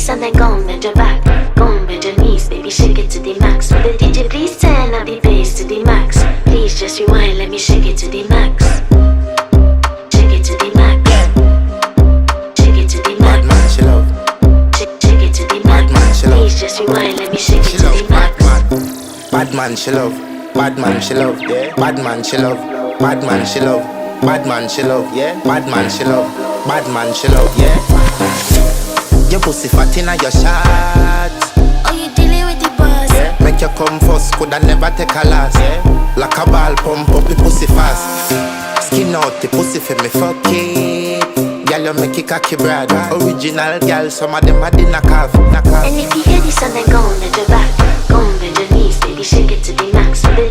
this and then go and bend your back. Go and bend your knees, baby, shake it to the max. Will the DJ please turn up the bass to the max? Please just rewind, let me shake it to the max. Shake it to the max. Shake it to the max. Bad man, she love. Shake it to the max. Bad man, she love. Please just rewind, let me shake it She to love. the max. Bad man, she love. Bad man, she love. Yeah. Bad man, she love. Bad man, she love. Bad man, she love. Yeah. Bad man, she love. Bad man, she love. Yeah. Your pussy fat inna your shots. Oh, you dealing with the boss? Yeah. Make you come first, coulda never take a last. Yeah. Like a ball pump up the pussy fast. Skin out the pussy for me fuck it. Girl, you make it cocky brother. Original girl, some of them a the knock off. And if you hear this and then go and bend your back. Go and bend your knees, baby, shake it to the max. Will the